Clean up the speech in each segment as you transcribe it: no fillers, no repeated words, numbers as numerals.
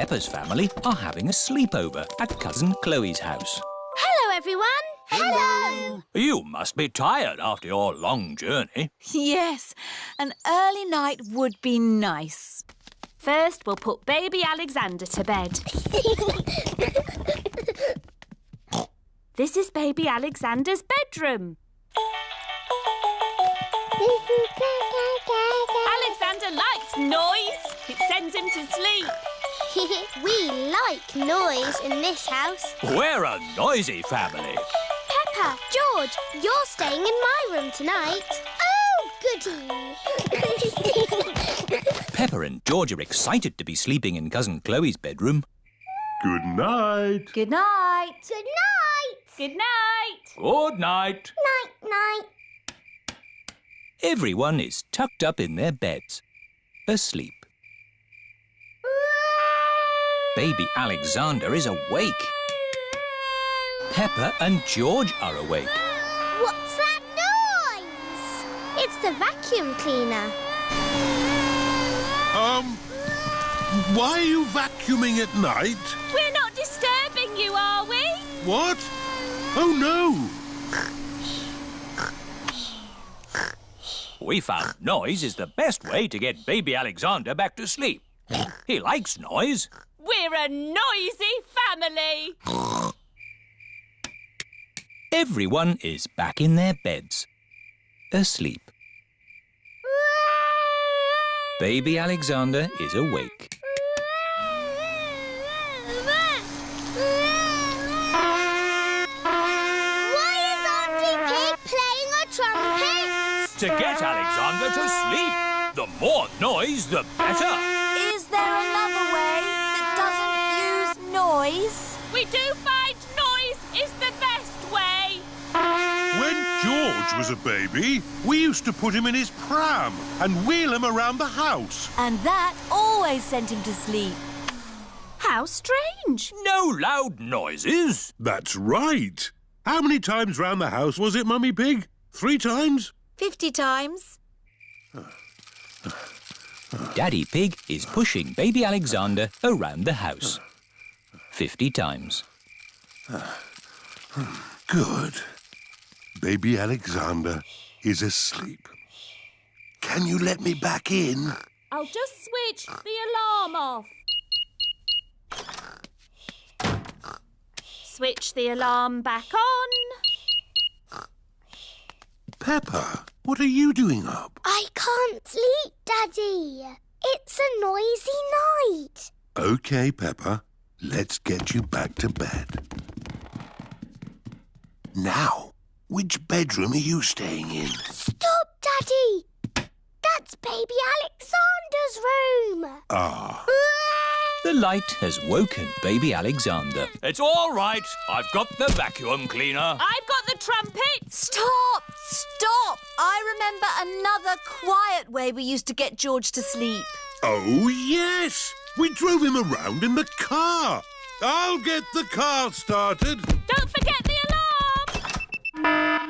Peppa's family are having a sleepover at Cousin Chloe's house. Hello, everyone. Hello. You must be tired after your long journey. Yes, an early night would be nice. First, we'll put baby Alexander to bed. This is baby Alexander's bedroom. Alexander likes noise. It sends him to sleep. We like noise in this house. We're a noisy family. Peppa, George, you're staying in my room tonight. Oh, goody. Peppa and George are excited to be sleeping in Cousin Chloe's bedroom. Good night. Good night. Good night. Good night. Good night. Night. Everyone is tucked up in their beds, asleep. Baby Alexander is awake. Peppa and George are awake. What's that noise? It's the vacuum cleaner. Why are you vacuuming at night? We're not disturbing you, are we? What? Oh, no. We found noise is the best way to get baby Alexander back to sleep. He likes noise. We're a noisy family. Everyone is back in their beds, asleep. Baby Alexander is awake. Why is Auntie Pig playing a trumpet? To get Alexander to sleep. The more noise, the better. Is there another way that doesn't use noise? We do find noise is the best way. When George was a baby, we used to put him in his pram and wheel him around the house. And that always sent him to sleep. How strange. No loud noises. That's right. How many times round the house was it, Mummy Pig? 3 times? 50 times. Daddy Pig is pushing baby Alexander around the house. 50 times. Good. Baby Alexander is asleep. Can you let me back in? I'll just switch the alarm off. Switch the alarm back on. Peppa, what are you doing up? I can't sleep, Daddy. It's a noisy night. OK, Peppa. Let's get you back to bed. Now, which bedroom are you staying in? Stop, Daddy. That's baby Alexander's room. Ah. The light has woken baby Alexander. It's all right. I've got the vacuum cleaner. I've got the trumpet. Stop! Stop! I remember another quiet way we used to get George to sleep. Oh, yes. We drove him around in the car. I'll get the car started. Don't forget the alarm.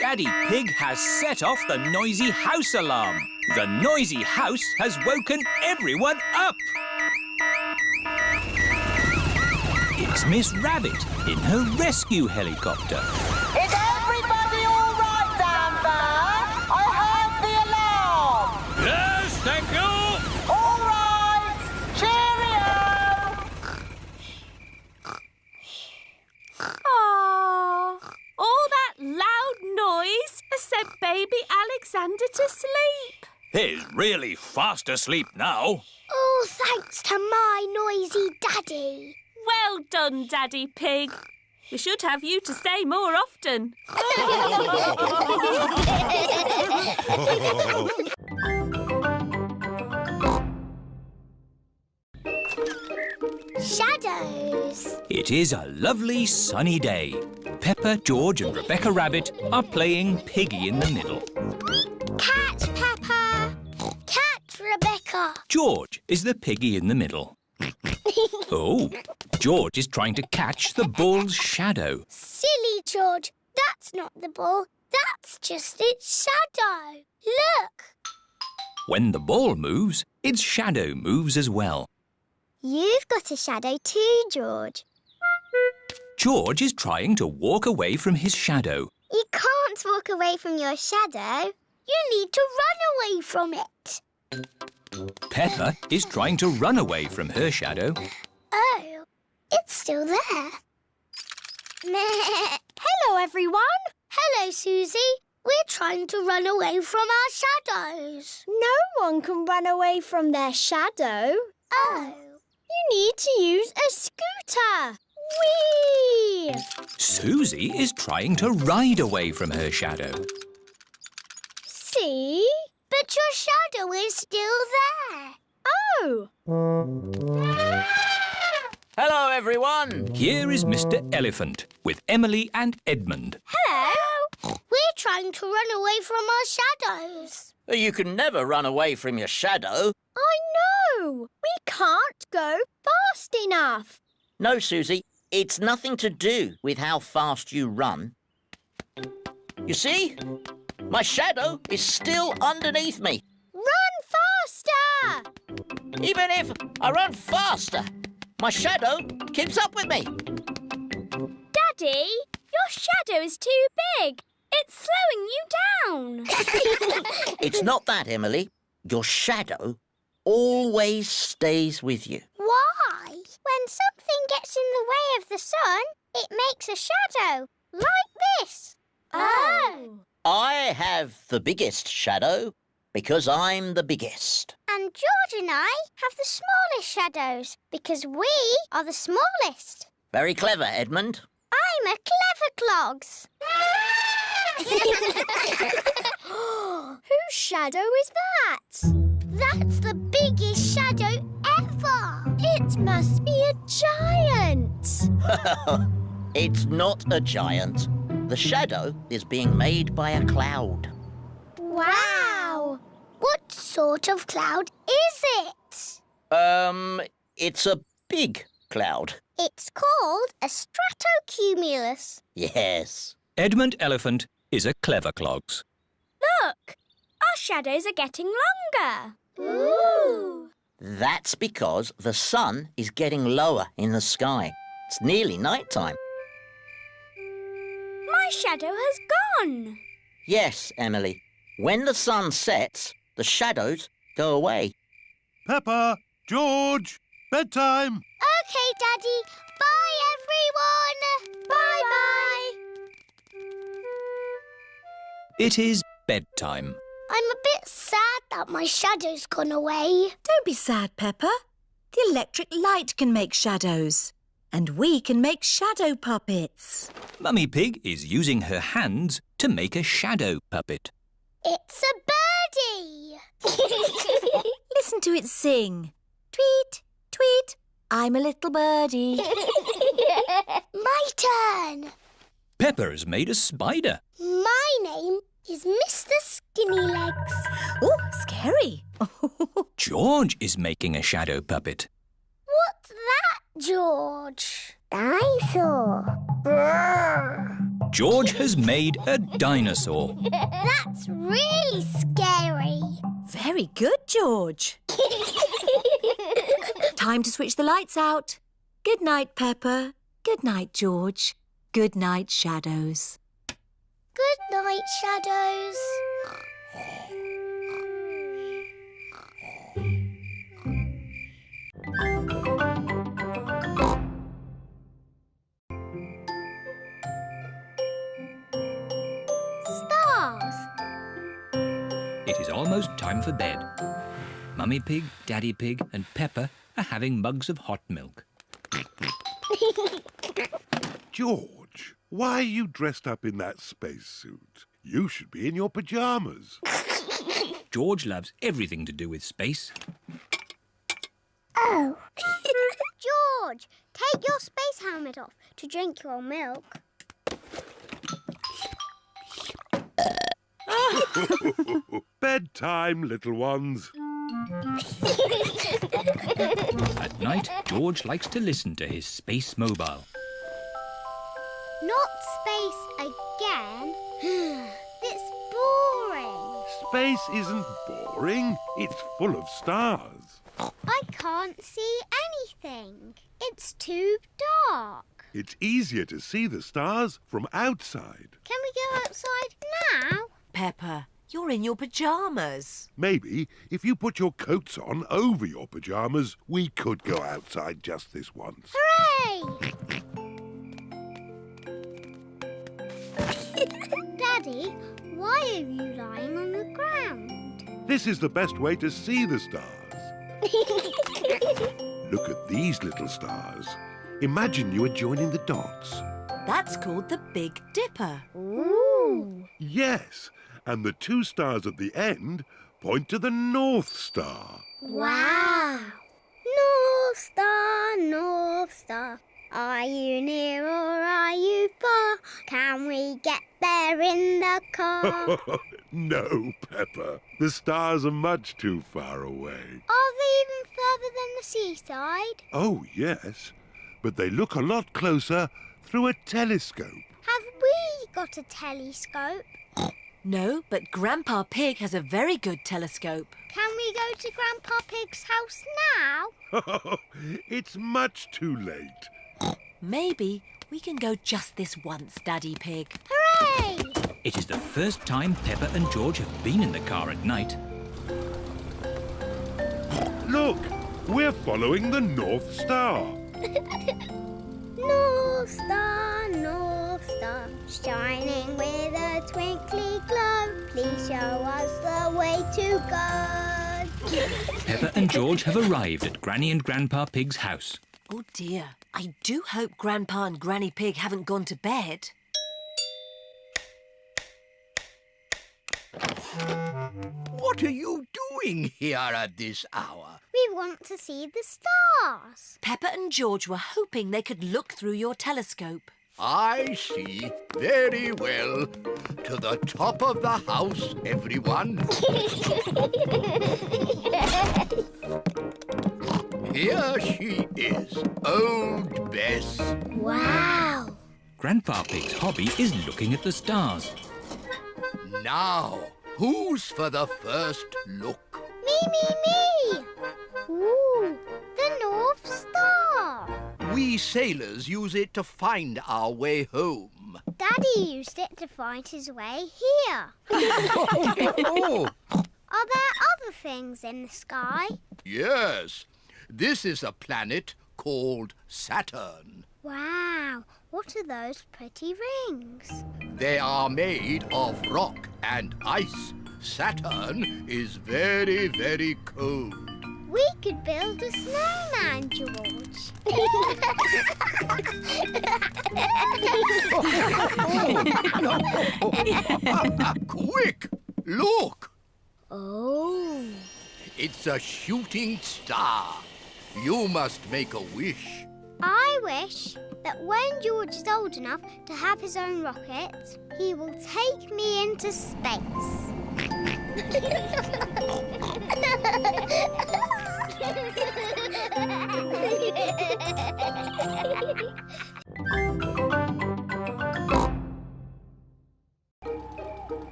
Daddy Pig has set off the noisy house alarm. The noisy house has woken everyone up. It's Miss Rabbit in her rescue helicopter. Is everybody all right down there? I heard the alarm. Yes, thank you. All right. Cheerio. Aww. All that loud noise has sent baby Alexander to sleep. He's really fast asleep now. Oh, thanks to my noisy Daddy. Well done, Daddy Pig. We should have you to stay more often. Shadows. It is a lovely sunny day. Peppa, George and Rebecca Rabbit are playing Piggy in the middle. Cat Peppa. Cat Rebecca. George is the piggy in the middle. Oh, George is trying to catch the ball's shadow. Silly George. That's not the ball. That's just its shadow. Look. When the ball moves, its shadow moves as well. You've got a shadow too, George. George is trying to walk away from his shadow. You can't walk away from your shadow. You need to run away from it. Peppa is trying to run away from her shadow. Oh, it's still there. Hello, everyone. Hello, Suzy. We're trying to run away from our shadows. No one can run away from their shadow. Oh. You need to use a scooter. Whee! Suzy is trying to ride away from her shadow. See? But your shadow is still there. Oh! Hello, everyone. Here is Mr. Elephant with Emily and Edmund. Hello. We're trying to run away from our shadows. You can never run away from your shadow. I know. We can't go fast enough. No, Suzy, it's nothing to do with how fast you run. You see? My shadow is still underneath me. Run faster! Even if I run faster, my shadow keeps up with me. Daddy, your shadow is too big. It's slowing you down. It's not that, Emily. Your shadow always stays with you. Why? When something gets in the way of the sun, it makes a shadow, like this. Oh. I have the biggest shadow because I'm the biggest. And George and I have the smallest shadows because we are the smallest. Very clever, Edmund. I'm a clever clogs. Whose shadow is that? That's the biggest shadow ever. It must be a giant. It's not a giant. The shadow is being made by a cloud. Wow. What sort of cloud is it? It's a big cloud. It's called a stratocumulus. Yes. Edmund Elephant is a clever clogs. Look, our shadows are getting longer. Ooh. That's because the sun is getting lower in the sky. It's nearly night time. My shadow has gone. Yes, Emily. When the sun sets, the shadows go away. Peppa, George, bedtime. OK, Daddy. Bye, everyone. Bye-bye. It is bedtime. I'm a bit sad that my shadow's gone away. Don't be sad, Peppa. The electric light can make shadows. And we can make shadow puppets. Mummy Pig is using her hands to make a shadow puppet. It's a birdie. Listen to it sing. Tweet, tweet, I'm a little birdie. My turn. Peppa has made a spider. My name is Mr. Skinny Legs. Oh, scary. George is making a shadow puppet. What's that, George? Dinosaur. Brrr. George has made a dinosaur. That's really scary. Very good, George. Time to switch the lights out. Good night, Peppa. Good night, George. Good night, shadows. Good night, shadows. Stars. It is almost time for bed. Mummy Pig, Daddy Pig and Peppa are having mugs of hot milk. George, why are you dressed up in that spacesuit? You should be in your pyjamas. George loves everything to do with space. Oh. George, take your space helmet off to drink your milk. Bedtime, little ones. At night, George likes to listen to his space mobile. Not space again. It's boring. Space isn't boring. It's full of stars. I can't see anything. It's too dark. It's easier to see the stars from outside. Can we go outside now? Peppa, you're in your pyjamas. Maybe if you put your coats on over your pyjamas, we could go outside just this once. Hooray! Daddy, why are you lying on the ground? This is the best way to see the stars. Look at these little stars. Imagine you are joining the dots. That's called the Big Dipper. Ooh! Yes, and the two stars at the end point to the North Star. Wow! North Star, are you near or are you far? Can we get there in the car? No, Peppa. The stars are much too far away. Are they even further than the seaside? Oh, yes. But they look a lot closer through a telescope. Have we got a telescope? No, but Grandpa Pig has a very good telescope. Can we go to Grandpa Pig's house now? It's much too late. Maybe we can go just this once, Daddy Pig. Hooray! It is the first time Peppa and George have been in the car at night. Look, we're following the North Star. North Star, shining with a twinkly glow. Please show us the way to go. Peppa and George have arrived at Granny and Grandpa Pig's house. Oh dear, I do hope Grandpa and Granny Pig haven't gone to bed. What are you doing here at this hour? We want to see the stars. Peppa and George were hoping they could look through your telescope. I see. Very well. To the top of the house, everyone. Here she is, old Bess. Wow! Grandpa Pig's hobby is looking at the stars. Now, who's for the first look? Me! Ooh, the North Star. We sailors use it to find our way home. Daddy used it to find his way here. Oh, Are there other things in the sky? yes. This is a planet called Saturn. Wow, what are those pretty rings? They are made of rock and ice. Saturn is very, very cold. We could build a snowman, George. Quick! Look! Oh. It's a shooting star. You must make a wish. I wish that when George is old enough to have his own rocket, he will take me into space.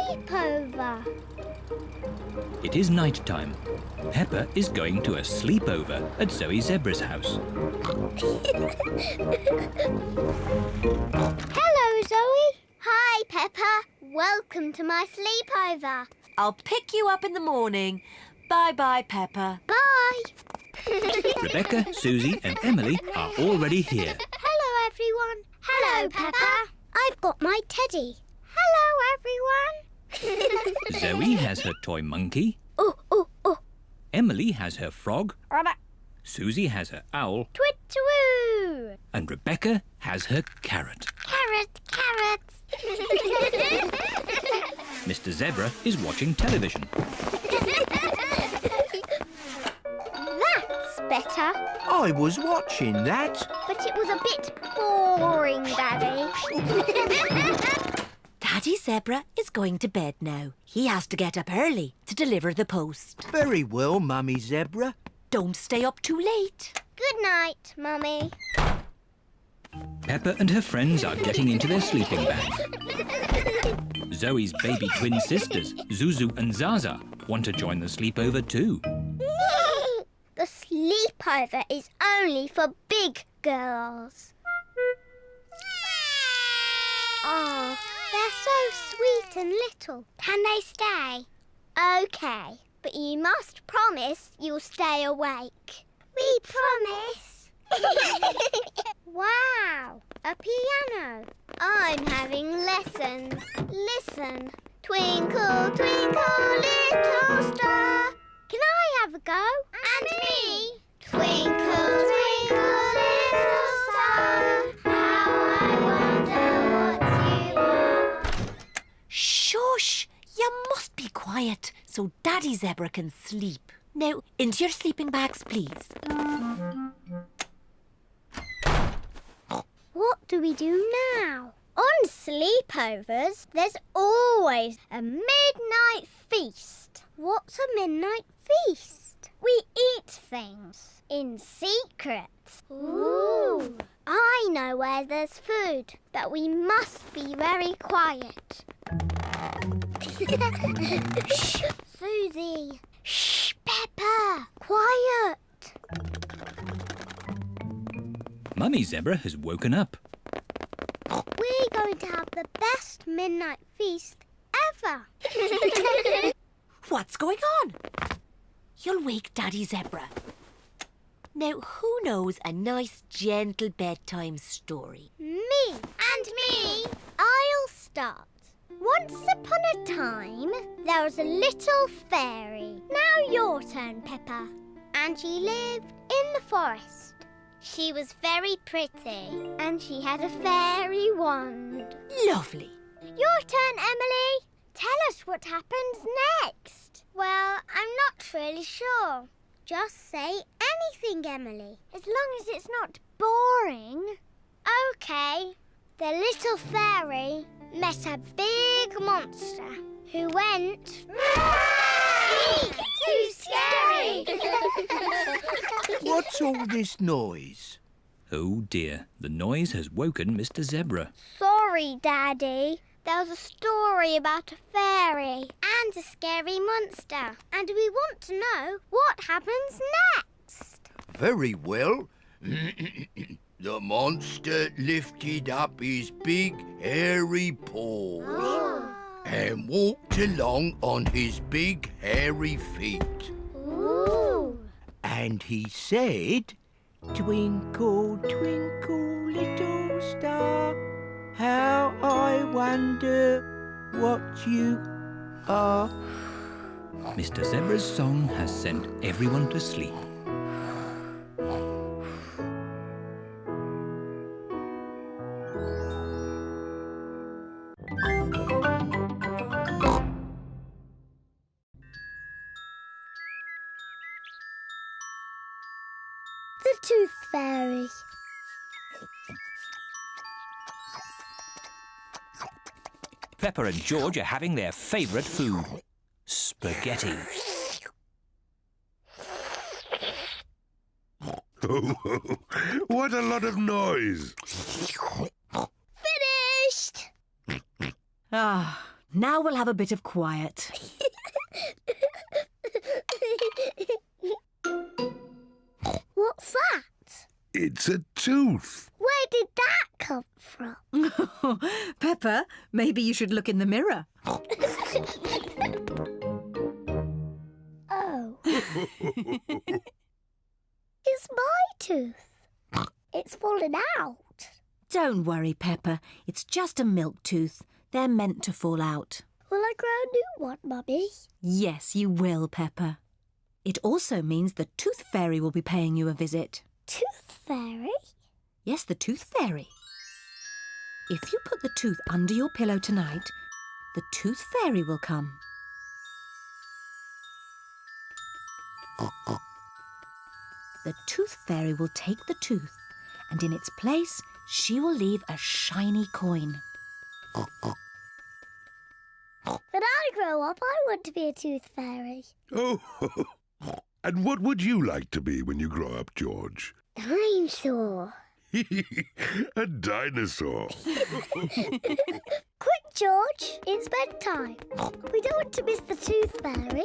Sleepover. It is night time. Peppa is going to a sleepover at Zoe Zebra's house. Hello, Zoe. Hi, Peppa. Welcome to my sleepover. I'll pick you up in the morning. Bye-bye, Peppa. Bye. Rebecca, Susie and Emily are already here. Hello, everyone. Hello, Peppa. I've got my teddy. Hello, everyone. Zoe has her toy monkey. Oh. Emily has her frog. Susie has her owl. Twit-twoo. And Rebecca has her carrot. Carrot. Mr. Zebra is watching television. That's better. I was watching that. But it was a bit boring, Daddy. Daddy Zebra is going to bed now. He has to get up early to deliver the post. Very well, Mummy Zebra. Don't stay up too late. Good night, Mummy. Peppa and her friends are getting into their sleeping bag. Zoe's baby twin sisters, Zuzu and Zaza, want to join the sleepover too. Sleepover is only for big girls. Oh, they're so sweet and little. Can they stay? OK, but you must promise you'll stay awake. We promise. Wow, a piano. I'm having lessons. Listen. Twinkle, twinkle, little star. Can I have a go? And me. Twinkle, twinkle, little star. How I wonder what you are. Shush! You must be quiet so Daddy Zebra can sleep. Now, into your sleeping bags, please. What do we do now? On sleepovers, there's always a midnight feast. What's a midnight feast? We eat things in secret. Ooh! I know where there's food, but we must be very quiet. Shh, Suzy. Shh, Peppa. Quiet. Mummy Zebra has woken up. We're going to have the best midnight feast ever. What's going on? You'll wake Daddy Zebra. Now, who knows a nice, gentle bedtime story? Me. And me. I'll start. Once upon a time, there was a little fairy. Now your turn, Peppa. And she lived in the forest. She was very pretty, and she had a fairy wand. Lovely. Your turn, Emily. Tell us what happens next. Well, I'm not really sure. Just say anything, Emily, as long as it's not boring. OK. The little fairy met a big monster who went... Too scary! What's all this noise? Oh dear, the noise has woken Mr. Zebra. Sorry, Daddy. There was a story about a fairy and a scary monster, and we want to know what happens next. Very well. The monster lifted up his big hairy paws and walked along on his big hairy feet. Ooh. And he said, "Twinkle, twinkle, little star, how I wonder what you are." Mr. Zebra's song has sent everyone to sleep. The Tooth Fairy. Peppa and George are having their favourite food, spaghetti. Oh, what a lot of noise! Finished! Ah, now we'll have a bit of quiet. What's that? It's a tooth. Where did that come from? Peppa, maybe you should look in the mirror. Oh. It's my tooth. It's fallen out. Don't worry, Peppa. It's just a milk tooth. They're meant to fall out. Will I grow a new one, Mummy? Yes, you will, Peppa. It also means the Tooth Fairy will be paying you a visit. Tooth Fairy? Yes, the Tooth Fairy. If you put the tooth under your pillow tonight, the Tooth Fairy will come. The Tooth Fairy will take the tooth, and in its place, she will leave a shiny coin. When I grow up, I want to be a tooth fairy. Oh, and what would you like to be when you grow up, George? Dinosaur. A dinosaur. Quick, George, it's bedtime. We don't want to miss the tooth fairy.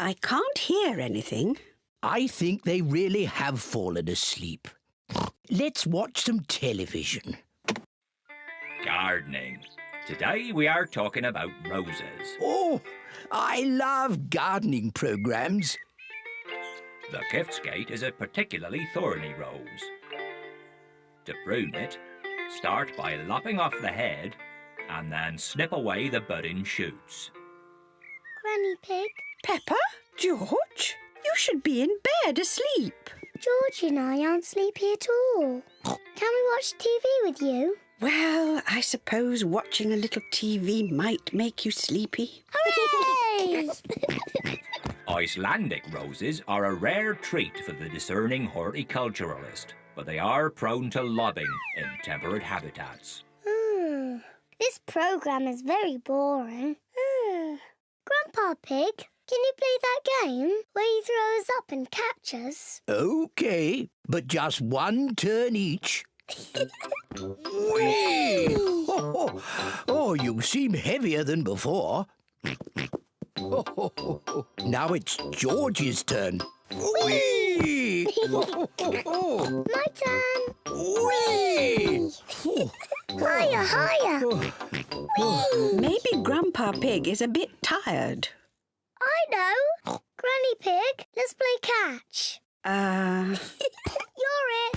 I can't hear anything. I think they really have fallen asleep. Let's watch some television. Gardening. Today we are talking about roses. Oh, I love gardening programmes. The Giftsgate is a particularly thorny rose. To prune it, start by lopping off the head and then snip away the budding shoots. Granny Pig. Peppa? George? You should be in bed asleep. George and I aren't sleepy at all. Can we watch TV with you? Well, I suppose watching a little TV might make you sleepy. Hooray! Icelandic roses are a rare treat for the discerning horticulturalist, but they are prone to lobbing in temperate habitats. This programme is very boring. Grandpa Pig, can you play that game where you throw us up and catch us? OK, but just one turn each. Whee! Oh, you seem heavier than before. Now it's George's turn. Whee! My turn. Whee! Higher, higher. Whee! Maybe Grandpa Pig is a bit tired. I know. Granny Pig, let's play catch. You're it.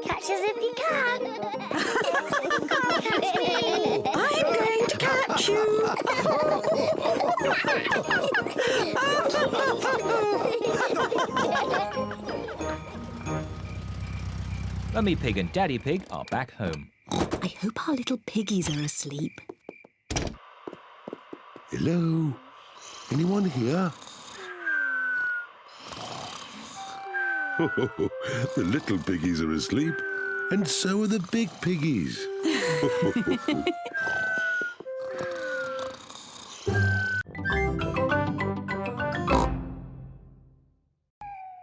Catch us if you can. Can't catch me. I'm going to catch you. Mummy Pig and Daddy Pig are back home. I hope our little piggies are asleep. Hello? Anyone here? The little piggies are asleep, and so are the big piggies.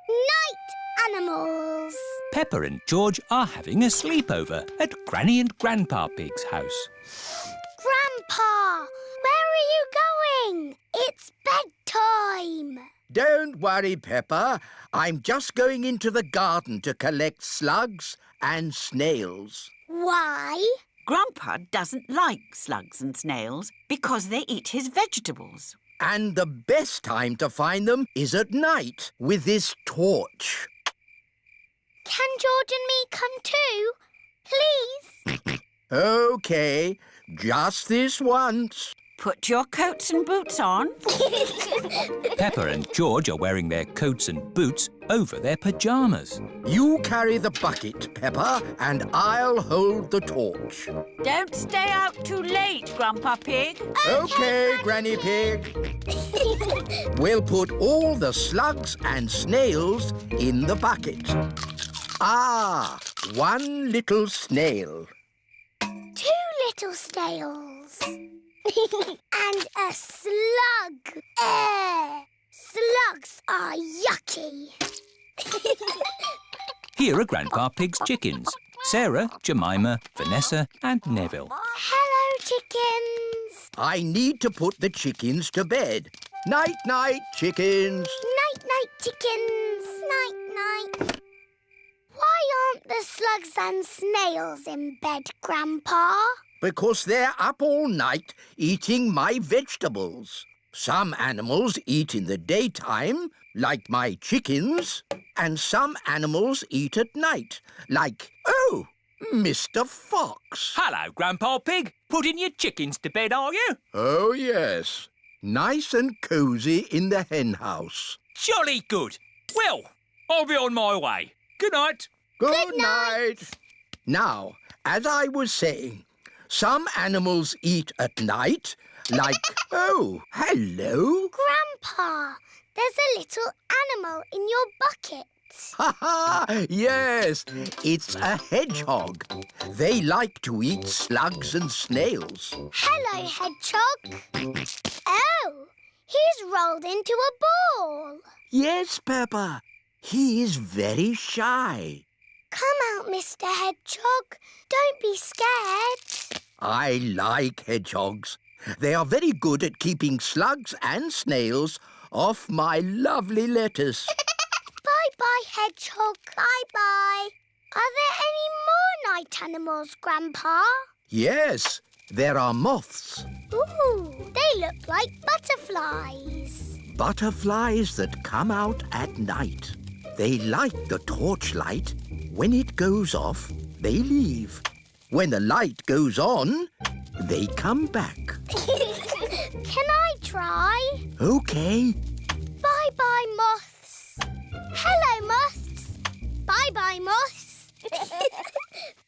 Night animals. Peppa and George are having a sleepover at Granny and Grandpa Pig's house. Grandpa, where are you going? It's bedtime. Don't worry, Peppa. I'm just going into the garden to collect slugs and snails. Why? Grandpa doesn't like slugs and snails because they eat his vegetables. And the best time to find them is at night with this torch. Can George and me come too? Please? OK, just this once. Put your coats and boots on. Peppa and George are wearing their coats and boots over their pyjamas. You carry the bucket, Peppa, and I'll hold the torch. Don't stay out too late, Grandpa Pig. OK, Granny Pig. We'll put all the slugs and snails in the bucket. Ah, one little snail. 2 little snails. And a slug. Slugs are yucky. Here are Grandpa Pig's chickens. Sarah, Jemima, Vanessa and Neville. Hello, chickens. I need to put the chickens to bed. Night-night, chickens. Night-night, chickens. Night-night. Why aren't the slugs and snails in bed, Grandpa? Because they're up all night eating my vegetables. Some animals eat in the daytime, like my chickens, and some animals eat at night, like, Mr. Fox. Hello, Grandpa Pig. Putting your chickens to bed, are you? Oh, yes. Nice and cosy in the hen house. Jolly good. Well, I'll be on my way. Good night. Good night. Now, as I was saying, some animals eat at night, like... Oh, hello. Grandpa, there's a little animal in your bucket. Ha ha! Yes, it's a hedgehog. They like to eat slugs and snails. Hello, hedgehog. Oh, he's rolled into a ball. Yes, Peppa. He is very shy. Come out, Mr. Hedgehog. Don't be scared. I like hedgehogs. They are very good at keeping slugs and snails off my lovely lettuce. Bye-bye, hedgehog. Bye-bye. Are there any more night animals, Grandpa? Yes, there are moths. Ooh, they look like butterflies. Butterflies that come out at night. They like the torchlight. When it goes off, they leave. When the light goes on, they come back. Can I try? OK. Bye-bye, moths. Hello, moths. Bye-bye, moths.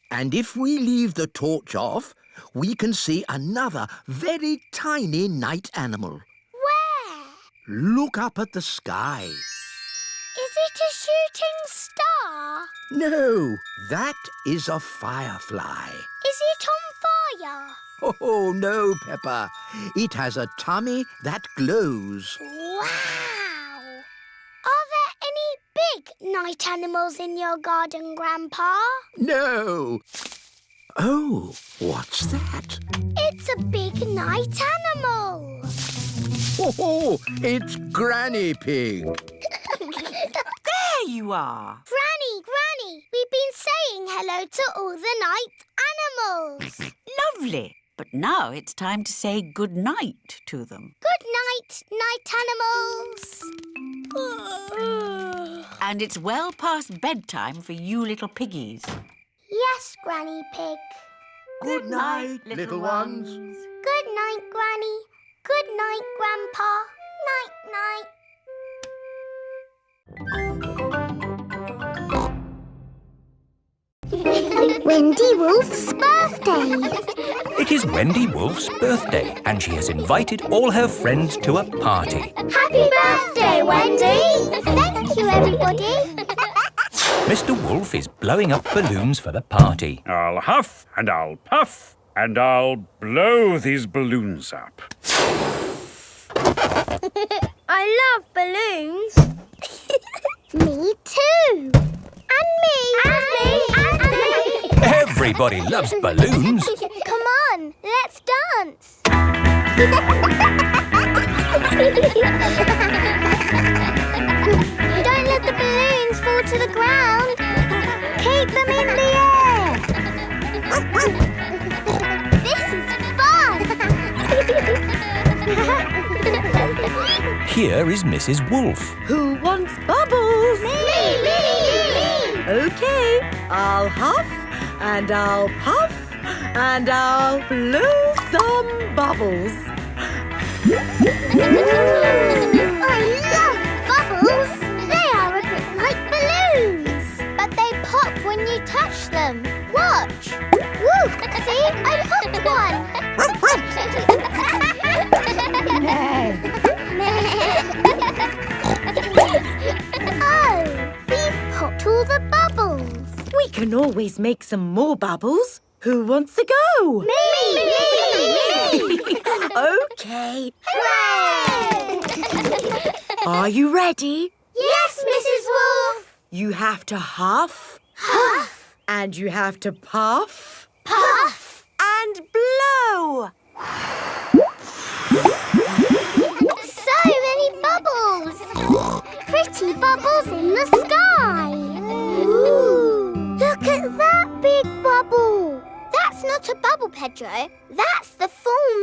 And if we leave the torch off, we can see another very tiny night animal. Where? Look up at the sky. Is it a shooting star? No, that is a firefly. Is it on fire? Oh, no, Peppa. It has a tummy that glows. Wow! Are there any big night animals in your garden, Grandpa? No. Oh, what's that? It's a big night animal. Oh, it's Granny Pig. There you are. Granny, we've been saying hello to all the night animals. Lovely. But now it's time to say good night to them. Good night, night animals. And it's well past bedtime for you little piggies. Yes, Granny Pig. Good night, little ones. Good night, Granny. Good night, Grandpa. Night-night. Wendy Wolf's birthday. It is Wendy Wolf's birthday and she has invited all her friends to a party. Happy birthday, Wendy. Thank you, everybody. Mr. Wolf is blowing up balloons for the party. I'll huff and I'll puff and I'll blow these balloons up. I love balloons. Me too. And me. And me. And me. Everybody loves balloons. Come on, let's dance. Don't let the balloons fall to the ground. Keep them in the air. This is fun. Here is Mrs. Wolf. Who wants bubbles? Me. OK, I'll huff and I'll puff and I'll blow some bubbles. I love bubbles. They are a bit like balloons, but they pop when you touch them. Watch. Woo! See, I popped one. Oh, we've popped all the bubbles. We can always make some more bubbles. Who wants to go? Me! OK. Hooray! Are you ready? Yes, Mrs. Wolf. You have to huff. Huff. And you have to puff. Puff. And blow. So many bubbles. Pretty bubbles in the sky. Ooh. Look at that big bubble. That's not a bubble, Pedro. That's the full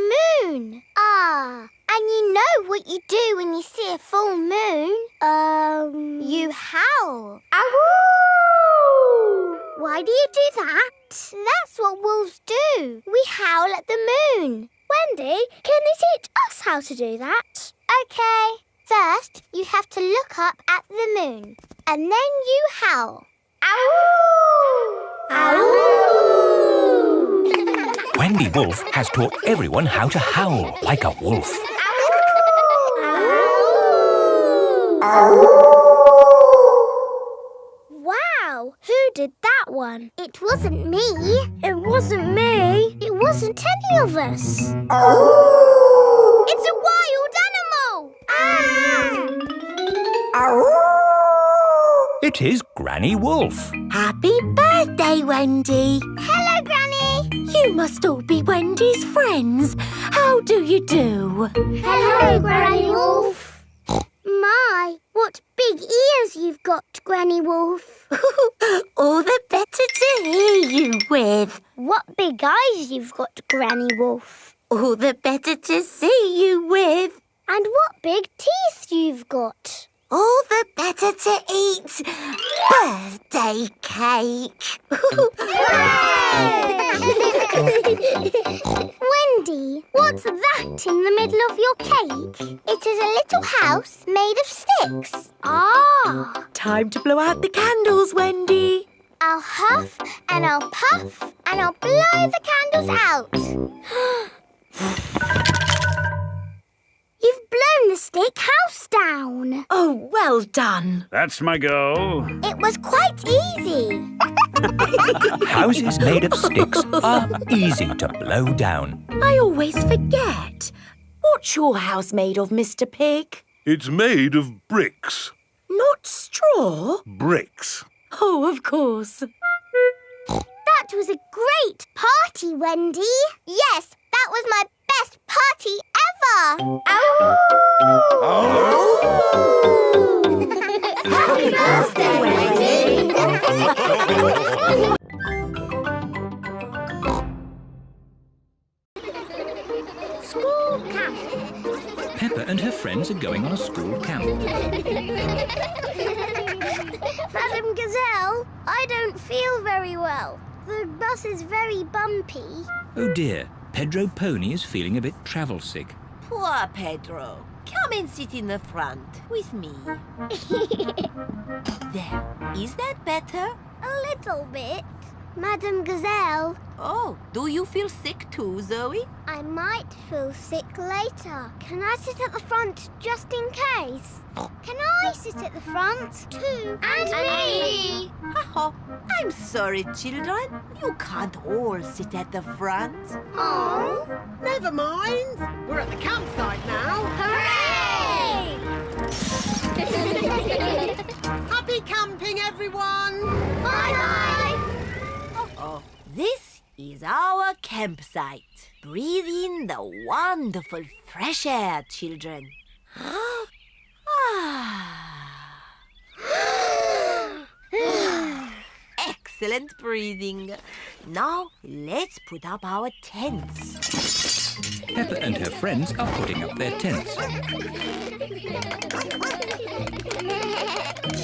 moon. Ah, and you know what you do when you see a full moon? You howl. Ahoo! Why do you do that? That's what wolves do. We howl at the moon. Wendy, can you teach us how to do that? OK. First, you have to look up at the moon. And then you howl. Ow! Ow! Wendy Wolf has taught everyone how to howl like a wolf. Wow, who did that one? It wasn't me. It wasn't me. It wasn't any of us. It's a wild animal! It is Granny Wolf. Happy birthday, Wendy. Hello, Granny. You must all be Wendy's friends. How do you do? Hello, Granny Wolf. My, what big ears you've got, Granny Wolf. All the better to hear you with. What big eyes you've got, Granny Wolf. All the better to see you with. And what big teeth you've got. All the better to eat birthday cake. Wendy, what's that in the middle of your cake? It is a little house made of sticks. Ah! Time to blow out the candles, Wendy. I'll huff and I'll puff and I'll blow the candles out. You've blown the stick house down. Oh, well done. That's my go. It was quite easy. Houses made of sticks are easy to blow down. I always forget. What's your house made of, Mr. Pig? It's made of bricks. Not straw? Bricks. Oh, of course. That was a great party, Wendy. Yes, that was my best party ever. Happy birthday, Wendy. School camp. Peppa and her friends are going on a school camp. Madam Gazelle, I don't feel very well. The bus is very bumpy. Oh dear, Pedro Pony is feeling a bit travel sick. Poor Pedro. Come and sit in the front with me. There. Is that better? A little bit. Madam Gazelle. Oh, do you feel sick too, Zoe? I might feel sick later. Can I sit at the front just in case? Can I sit at the front too? And me! Oh, I'm sorry, children. You can't all sit at the front. Oh! Never mind. We're at the campsite now. Hooray! Happy camping, everyone. Bye-bye! Oh, this is our campsite. Breathe in the wonderful fresh air, children. Excellent breathing. Now, let's put up our tents. Peppa and her friends are putting up their tents.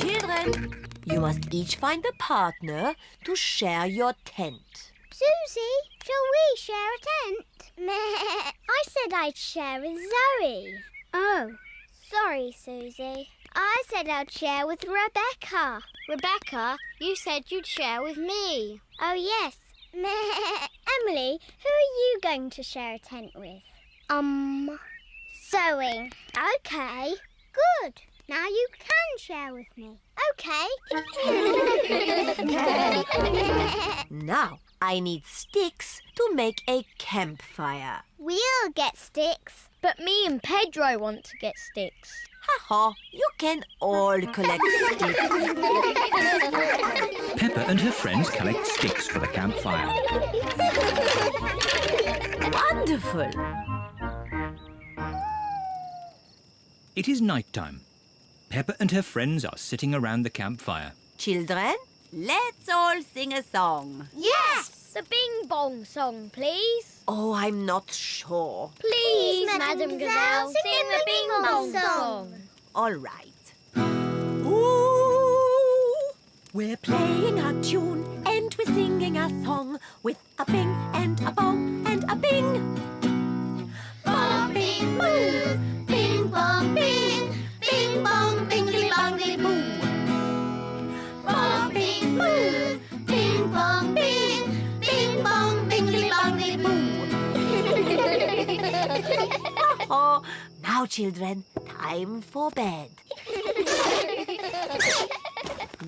Children, you must each find a partner to share your tent. Susie, shall we share a tent? I said I'd share with Zoe. Oh, sorry, Susie. I said I'd share with Rebecca. Rebecca, you said you'd share with me. Oh, yes. Emily, who are you going to share a tent with? Zoe. Okay, good. Now you can share with me. Okay. Now, I need sticks to make a campfire. We'll get sticks. But me and Pedro want to get sticks. Ha-ha, you can all collect sticks. Peppa and her friends collect sticks for the campfire. Wonderful. It is night time. Peppa and her friends are sitting around the campfire. Children, let's all sing a song. Yes! The Bing Bong song, please. Oh, I'm not sure. Please, Madam Gazelle, sing the Bing Bong song. All right. Ooh, we're playing a tune and we're singing a song with a bing and a bong and a bing. Bong, bing, boo. Bing, bong, bing. Bing, bong, bingly, bongly, boo. Bong, bing, boo. Bing, bong, bing. Bing, bong, bingly, bongly, boo. Oh, now, children, time for bed.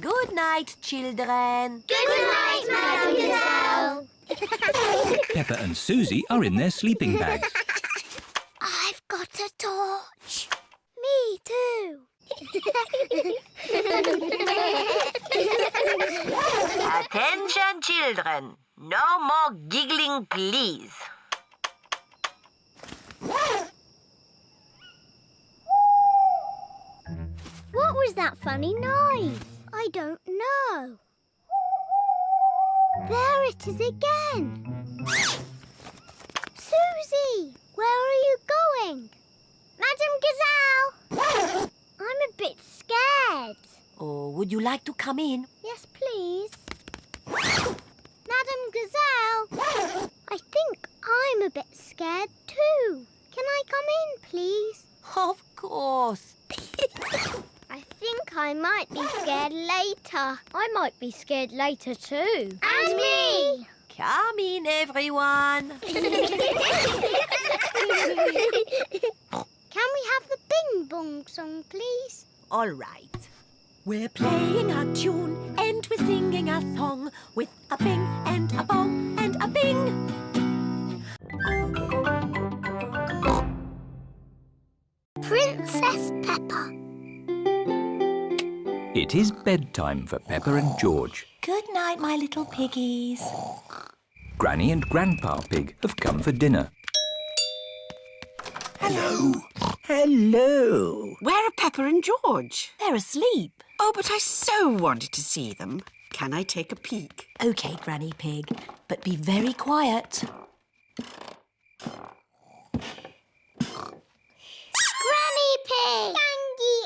Good night, children. Good night, Madam Gazelle. Peppa and Suzy are in their sleeping bags. I've got a torch. Me too. Attention, children. No more giggling, please. that funny noise? I don't know. There it is again. Suzy, where are you going? Madam Gazelle! I'm a bit scared. Oh, would you like to come in? Yes, please. Madam Gazelle, I think I'm a bit scared too. Can I come in, please? Of course. I think I might be scared later. I might be scared later too. And me! Come in, everyone. Can we have the Bing Bong song, please? All right. We're playing a tune and we're singing a song with a bing and a bong and a bing. Princess Peppa. It is bedtime for Peppa and George. Good night, my little piggies. Granny and Grandpa Pig have come for dinner. Hello. Hello. Where are Peppa and George? They're asleep. Oh, but I so wanted to see them. Can I take a peek? OK, Granny Pig, but be very quiet. Granny Pig! Gangy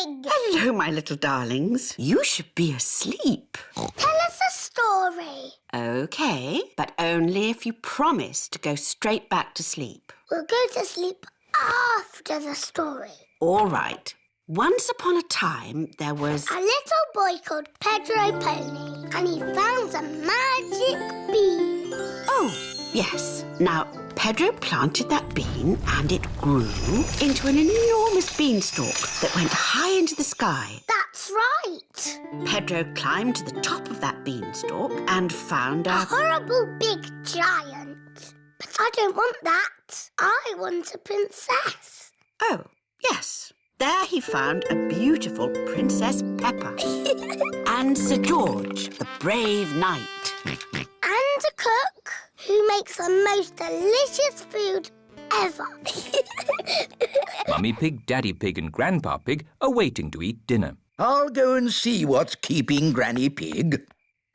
Egg! Hello, my little darlings. You should be asleep. Tell us a story. OK, but only if you promise to go straight back to sleep. We'll go to sleep after the story. All right. Once upon a time, there was a little boy called Pedro Pony, and he found a magic bean. Oh, yes. Now, Pedro planted that bean and it grew into an enormous beanstalk that went high into the sky. That's right. Pedro climbed to the top of that beanstalk and found a horrible big giant. But I don't want that. I want a princess. Oh, yes. There he found a beautiful Princess Peppa and Sir George, the brave knight. And a cook who makes the most delicious food ever. Mummy Pig, Daddy Pig and Grandpa Pig are waiting to eat dinner. I'll go and see what's keeping Granny Pig.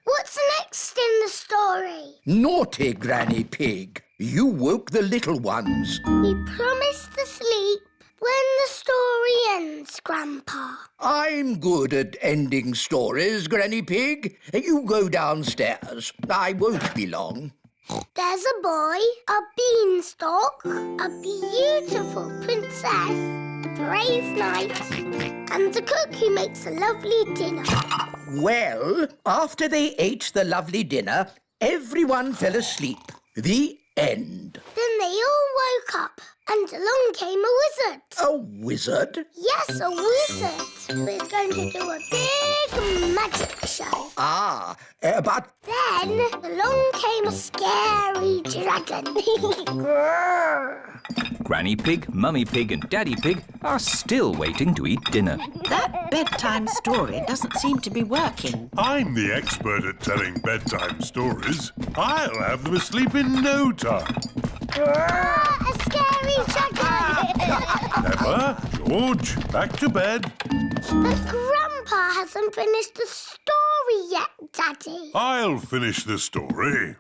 What's next in the story? Naughty Granny Pig. You woke the little ones. We promised to sleep when the story ends, Grandpa. I'm good at ending stories, Granny Pig. You go downstairs. I won't be long. There's a boy, a beanstalk, a beautiful princess, a brave knight, and a cook who makes a lovely dinner. Well, after they ate the lovely dinner, everyone fell asleep. The end. Then they all woke up, and along came a wizard. A wizard? Yes, a wizard who is going to do a big magic show. Ah, but... Then along came a scary dragon. Granny Pig, Mummy Pig and Daddy Pig are still waiting to eat dinner. That bedtime story doesn't seem to be working. I'm the expert at telling bedtime stories. I'll have them asleep in no time. A scary dragon! Peppa, George, back to bed. But Grandpa hasn't finished the story yet, Daddy. I'll finish the story.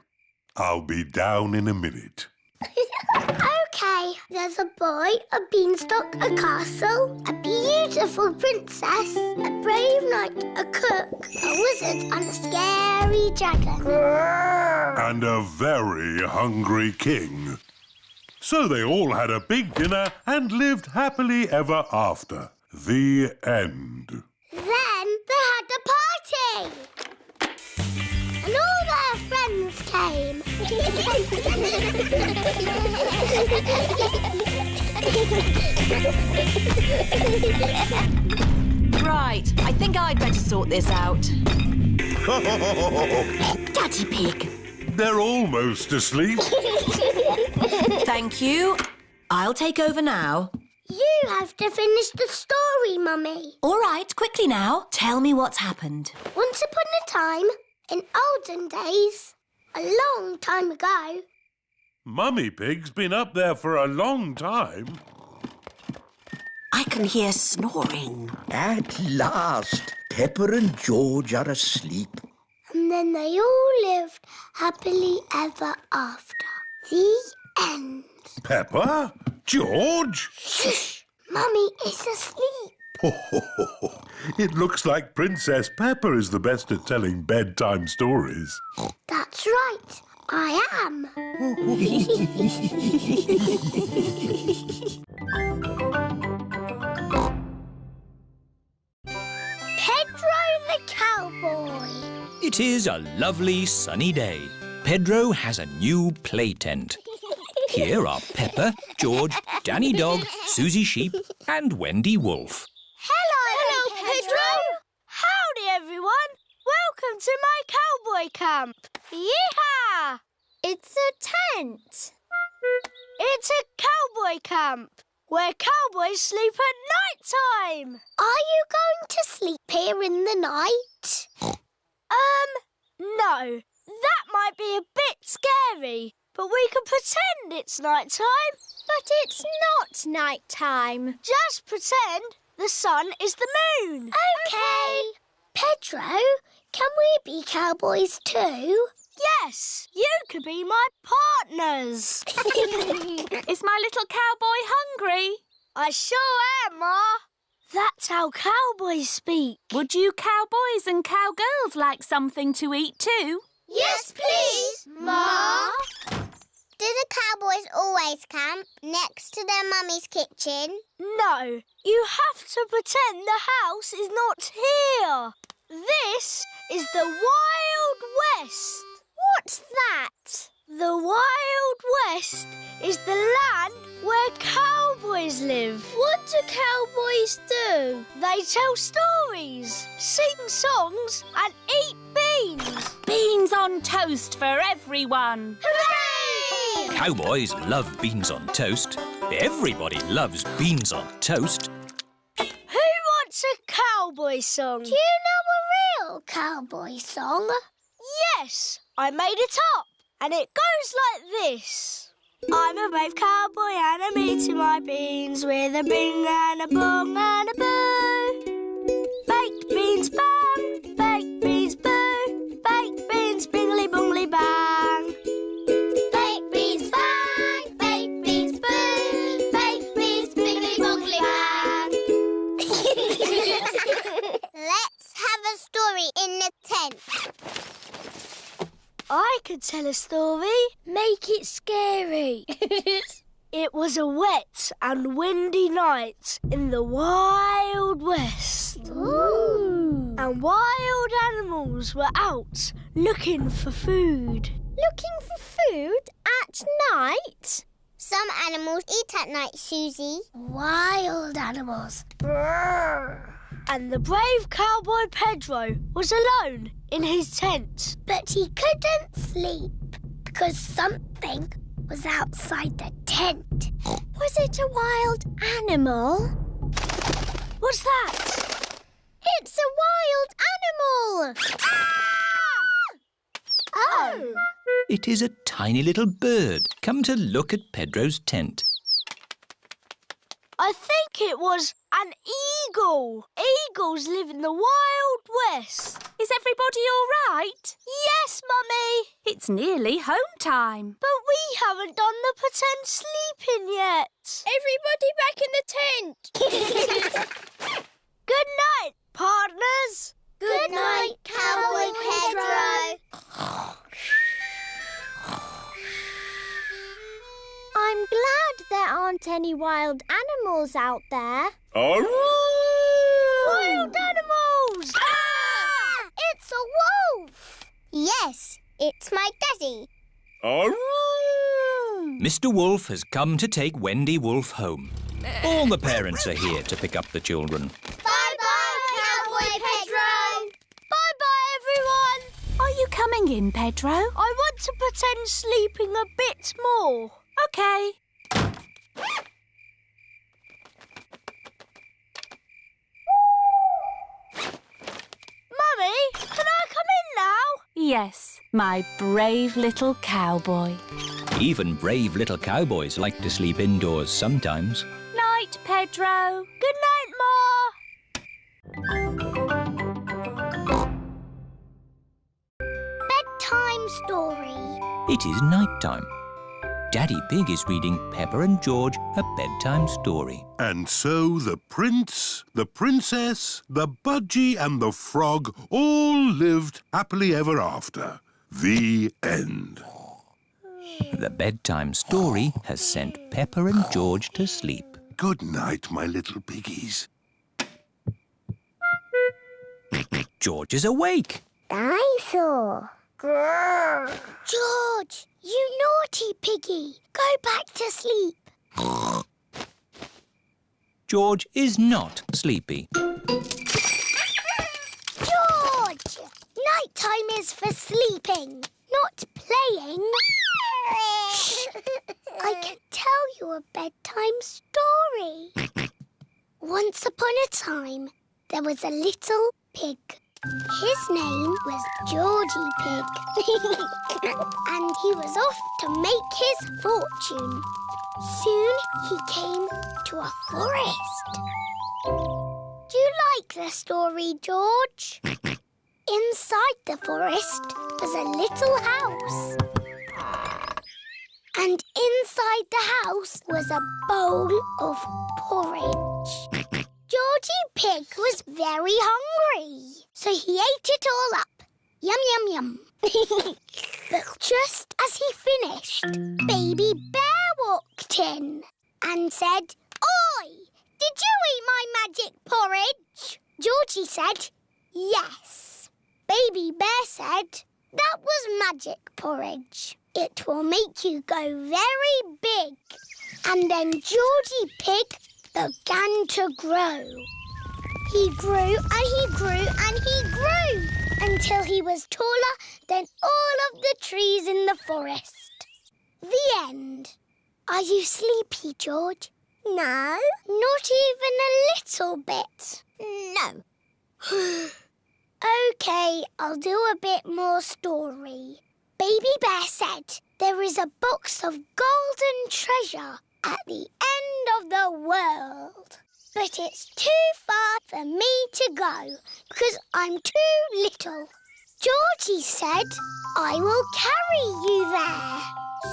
I'll be down in a minute. OK, there's a boy, a beanstalk, a castle, a beautiful princess, a brave knight, a cook, a wizard and a scary dragon. And a very hungry king. So they all had a big dinner and lived happily ever after. The end. Then they had a party. And all their friends came. Right, I think I'd better sort this out. Daddy Pig. They're almost asleep. Thank you. I'll take over now. You have to finish the story, Mummy. All right, quickly now. Tell me what's happened. Once upon a time, in olden days, a long time ago... Mummy Pig's been up there for a long time. I can can hear snoring. At last, Peppa and George are asleep. And then they all lived happily ever after. The end. Peppa? George? Shush! Mummy is asleep. It looks like Princess Peppa is the best at telling bedtime stories. That's right. I am. Pedro the Cowboy. It is a lovely sunny day. Pedro has a new play tent. Here are Peppa, George, Danny Dog, Suzy Sheep and Wendy Wolf. Hello, Pedro. Howdy, everyone. Welcome to my cowboy camp. Yeehaw! It's a tent. It's a cowboy camp where cowboys sleep at night time. Are you going to sleep here in the night? No. That might be a bit scary, but we can pretend it's night time. But it's not night time. Just pretend the sun is the moon. Okay. Pedro, can we be cowboys too? Yes, you could be my partners. Is my little cowboy hungry? I sure am, Ma. That's how cowboys speak. Would you cowboys and cowgirls like something to eat too? Yes, please, Ma. Do the cowboys always camp next to their mummy's kitchen? No, you have to pretend the house is not here. This is the Wild West. What's that? The Wild West is the land where cowboys live. What do cowboys do? They tell stories, sing songs and eat beans. Beans on toast for everyone. Hooray! Cowboys love beans on toast. Everybody loves beans on toast. Who wants a cowboy song? Do you know a real cowboy song? Yes, I made it up. And it goes like this. I'm a brave cowboy and I'm eating my beans with a bing and a bong and a boo. Baked beans bang, baked beans boo, baked beans bingly bongly bang. Baked beans bang, baked beans boo, baked beans bingly bongly bang. Let's have a story in the tent. I could tell a story. Make it scary. It was a wet and windy night in the Wild West. Ooh. And wild animals were out looking for food. Looking for food at night? Some animals eat at night, Suzy. Wild animals. Brrr. And the brave cowboy Pedro was alone in his tent. But he couldn't sleep because something was outside the tent. Was it a wild animal? What's that? It's a wild animal! Ah! Oh! It is a tiny little bird come to look at Pedro's tent. I think it was an eagle. Eagles live in the Wild West. Is everybody all right? Yes, Mummy. It's nearly home time. But we haven't done the pretend sleeping yet. Everybody back in the tent. Good night, partners. Good night, Cowboy Pedro. I'm glad there aren't any wild animals out there. Wild animals! Ah! It's a wolf! Yes, it's my daddy. Mr. Wolf has come to take Wendy Wolf home. All the parents are here to pick up the children. Bye-bye, Cowboy Pedro. Bye-bye, everyone. Are you coming in, Pedro? I want to pretend sleeping a bit more. OK. Mummy, can I come in now? Yes, my brave little cowboy. Even brave little cowboys like to sleep indoors sometimes. Night, night, Pedro. Good night, Ma. Bedtime story. It is night time. Daddy Pig is reading Peppa and George a bedtime story. And so the prince, the princess, the budgie and the frog all lived happily ever after. The end. The bedtime story has sent Peppa and George to sleep. Good night, my little piggies. George is awake. Dinosaur. Grrr. George, you naughty piggy. Go back to sleep. George is not sleepy. George! Nighttime is for sleeping, not playing. Shh. I can tell you a bedtime story. Once upon a time, there was a little pig. His name was Georgie Pig. And he was off to make his fortune. Soon he came to a forest. Do you like the story, George? Inside the forest was a little house. And inside the house was a bowl of porridge. Georgie Pig was very hungry, so he ate it all up. Yum, yum, yum. But just as he finished, Baby Bear walked in and said, "Oi, did you eat my magic porridge?" Georgie said, "Yes." Baby Bear said, "That was magic porridge. It will make you go very big." And then Georgie Pig began to grow. He grew and he grew and he grew until he was taller than all of the trees in the forest. The end. Are you sleepy, George? No. Not even a little bit? No. OK, I'll do a bit more story. Baby Bear said there is a box of golden treasure at the end of the world. But it's too far for me to go because I'm too little. Georgie said, "I will carry you there."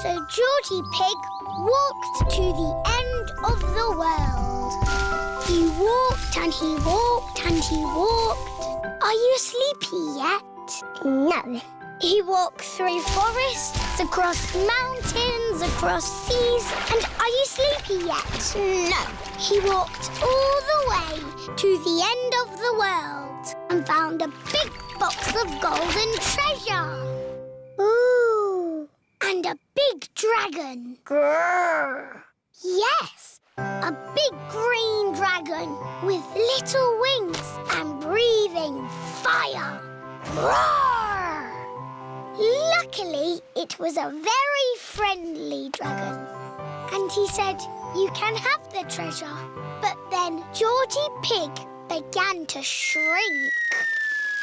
So Georgie Pig walked to the end of the world. He walked and he walked and he walked. Are you sleepy yet? No. He walked through forests, across mountains, across seas. And are you sleepy yet? No. He walked all the way to the end of the world and found a big box of golden treasure. Ooh. And a big dragon. Grrr. Yes, a big green dragon with little wings and breathing fire. Roar! Luckily, it was a very friendly dragon. And he said, "You can have the treasure." But then Georgie Pig began to shrink.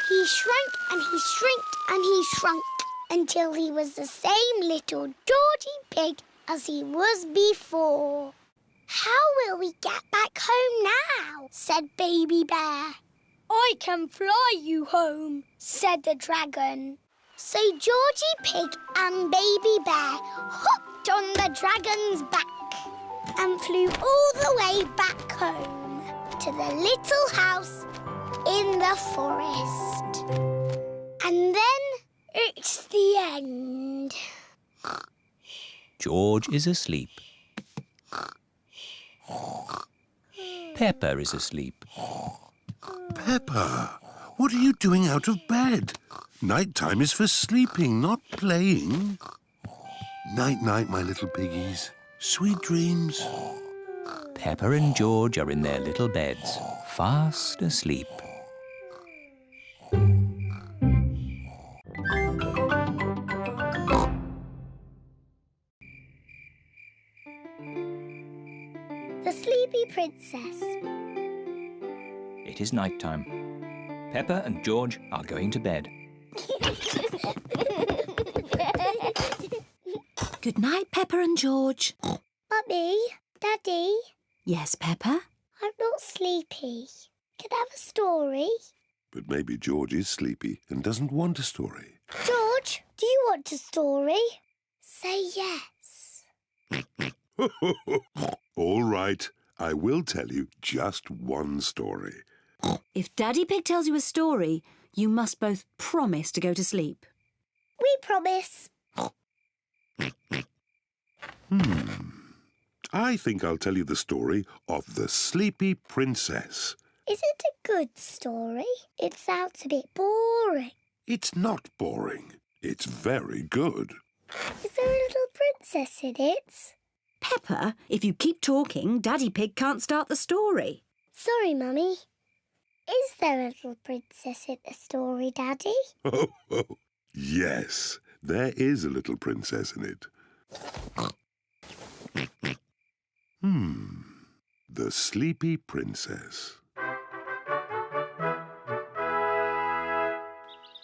He shrank and he shrinked and he shrunk until he was the same little Georgie Pig as he was before. "How will we get back home now?" said Baby Bear. "I can fly you home," said the dragon. So Georgie Pig and Baby Bear hopped on the dragon's back and flew all the way back home to the little house in the forest. And then it's the end. George is asleep. Peppa is asleep. Peppa, what are you doing out of bed? Nighttime is for sleeping, not playing. Night-night, my little piggies. Sweet dreams. Peppa and George are in their little beds, fast asleep. The Sleepy Princess. It is night time. Peppa and George are going to bed. Good night, Peppa and George. Mummy, Daddy, Yes, Peppa? I'm not sleepy. Can I have a story? But maybe George is sleepy and doesn't want a story. George, do you want a story? Say yes. All right, I will tell you just one story. If Daddy Pig tells you a story, you must both promise to go to sleep. We promise. I think I'll tell you the story of the Sleepy Princess. Is it a good story? It sounds a bit boring. It's not boring. It's very good. Is there a little princess in it? Peppa, if you keep talking, Daddy Pig can't start the story. Sorry, Mummy. Is there a little princess in the story, Daddy? Oh, yes, there is a little princess in it. The Sleepy Princess.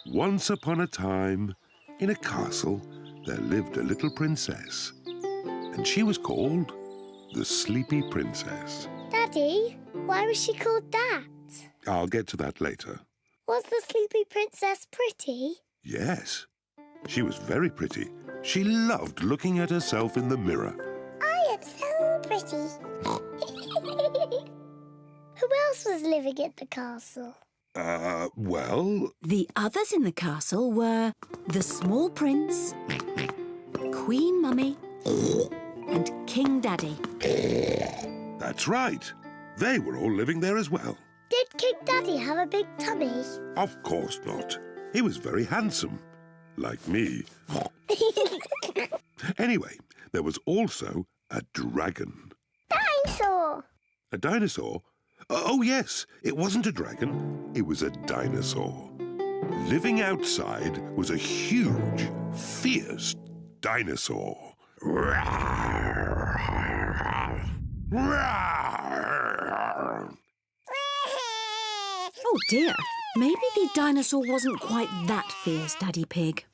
Once upon a time, in a castle, there lived a little princess, and she was called the Sleepy Princess. Daddy, why was she called that? I'll get to that later. Was the Sleepy Princess pretty? Yes, she was very pretty. She loved looking at herself in the mirror. I am so pretty. Who else was living in the castle? Well... The others in the castle were the small prince, Queen Mummy, and King Daddy. That's right. They were all living there as well. Did King Daddy have a big tummy? Of course not. He was very handsome. Like me. Anyway, there was also a dragon. Dinosaur! A dinosaur? Oh, yes. It wasn't a dragon. It was a dinosaur. Living outside was a huge, fierce dinosaur. Oh, dear. Maybe the dinosaur wasn't quite that fierce, Daddy Pig.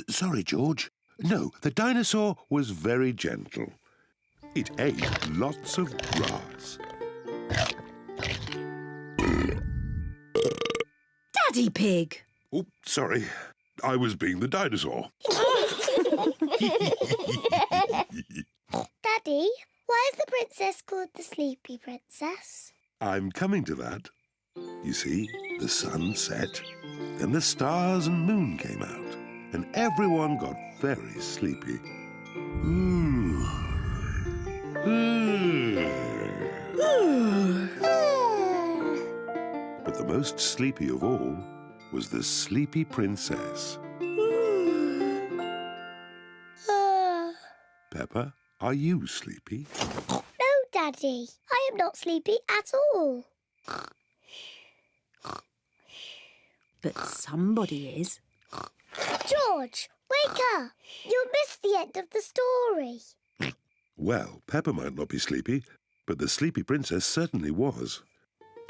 Sorry, George. No, the dinosaur was very gentle. It ate lots of grass. Daddy Pig! Oh, sorry. I was being the dinosaur. Daddy, why is the princess called the Sleepy Princess? I'm coming to that. You see, the sun set, then the stars and moon came out, and everyone got very sleepy. But the most sleepy of all was the Sleepy Princess. Peppa, are you sleepy? No, Daddy. I am not sleepy at all. But somebody is. George, wake up. You'll miss the end of the story. Well, Peppa might not be sleepy, but the Sleepy Princess certainly was.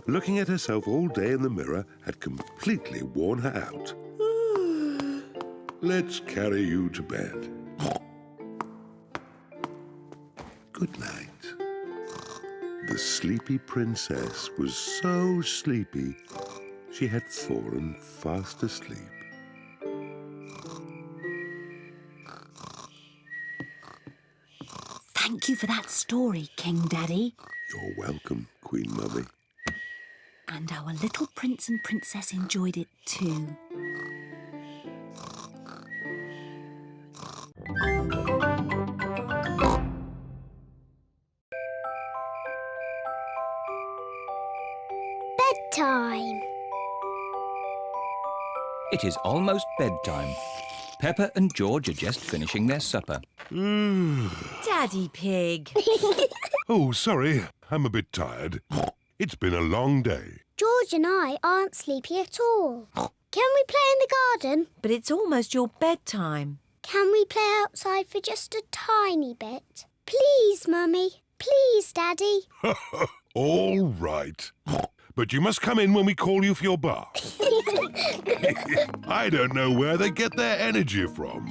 Looking at herself all day in the mirror had completely worn her out. Let's carry you to bed. Good night. The Sleepy Princess was so sleepy, she had fallen fast asleep. Thank you for that story, King Daddy. You're welcome, Queen Mummy. And our little prince and princess enjoyed it too. Bedtime. It is almost bedtime. Peppa and George are just finishing their supper. Daddy Pig. Oh, sorry. I'm a bit tired. It's been a long day. George and I aren't sleepy at all. Can we play in the garden? But it's almost your bedtime. Can we play outside for just a tiny bit? Please, Mummy. Please, Daddy. All right. but you must come in when we call you for your bath. I don't know where they get their energy from.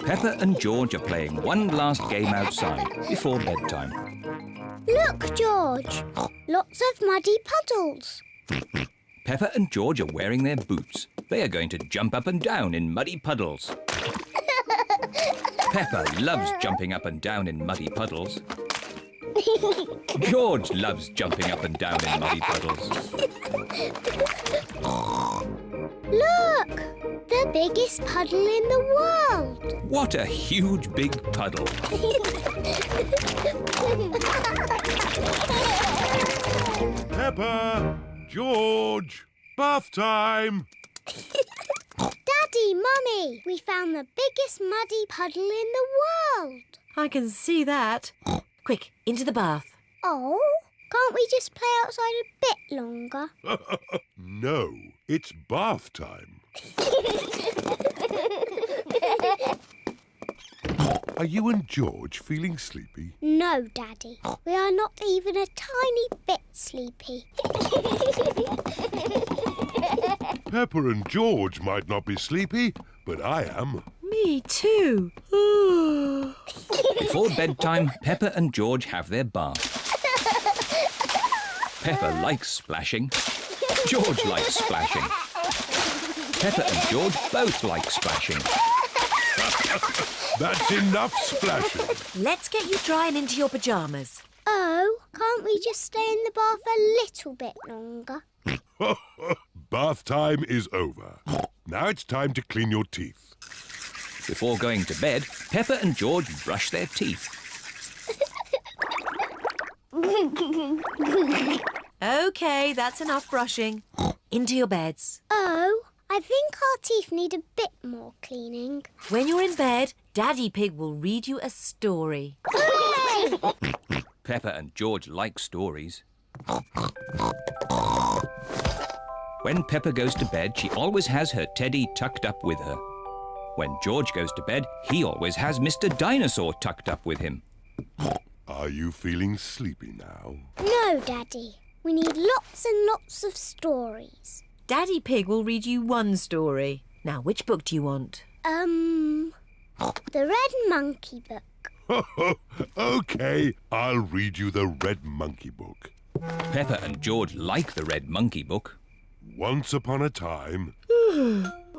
Peppa and George are playing one last game outside before bedtime. Look, George. Lots of muddy puddles. Peppa and George are wearing their boots. They are going to jump up and down in muddy puddles. Peppa loves jumping up and down in muddy puddles. George loves jumping up and down in muddy puddles. Look! The biggest puddle in the world. What a huge big puddle. Peppa! George! Bath time! Daddy, Mummy, we found the biggest muddy puddle in the world. I can see that. Quick, into the bath. Oh, can't we just play outside a bit longer? No, it's bath time. Are you and George feeling sleepy? No, Daddy. We are not even a tiny bit sleepy. Peppa and George might not be sleepy, but I am. Me too. Before bedtime, Peppa and George have their bath. Peppa likes splashing. George likes splashing. Peppa and George both like splashing. That's enough splashing. Let's get you dry and into your pyjamas. Oh, can't we just stay in the bath a little bit longer? Bath time is over. Now it's time to clean your teeth. Before going to bed, Peppa and George brush their teeth. OK, that's enough brushing. Into your beds. Oh, I think our teeth need a bit more cleaning. When you're in bed, Daddy Pig will read you a story. Hooray! Peppa and George like stories. When Peppa goes to bed, she always has her teddy tucked up with her. When George goes to bed, he always has Mr. Dinosaur tucked up with him. Are you feeling sleepy now? No, Daddy. We need lots and lots of stories. Daddy Pig will read you one story. Now, which book do you want? The Red Monkey book. OK, I'll read you the Red Monkey book. Peppa and George like the Red Monkey book. Once upon a time...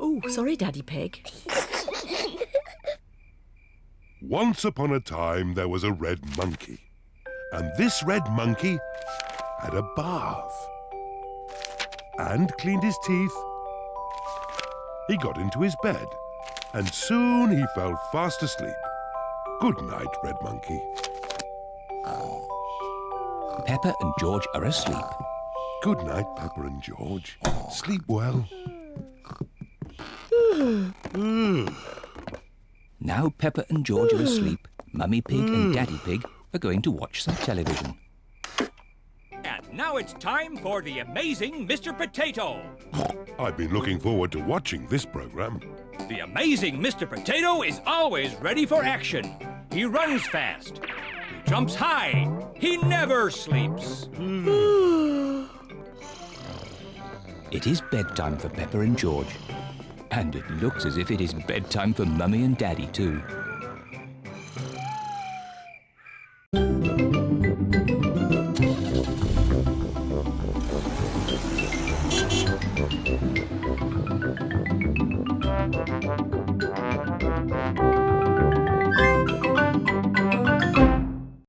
Oh, sorry, Daddy Pig. Once upon a time there was a red monkey. And this red monkey had a bath. And cleaned his teeth. He got into his bed. And soon he fell fast asleep. Good night, Red Monkey. Peppa and George are asleep. Good night, Peppa and George. Sleep well. Now Peppa and George are asleep, Mummy Pig and Daddy Pig are going to watch some television. And now it's time for the amazing Mr. Potato. I've been looking forward to watching this programme. The amazing Mr. Potato is always ready for action. He runs fast. He jumps high. He never sleeps. It is bedtime for Peppa and George. And it looks as if it is bedtime for Mummy and Daddy too.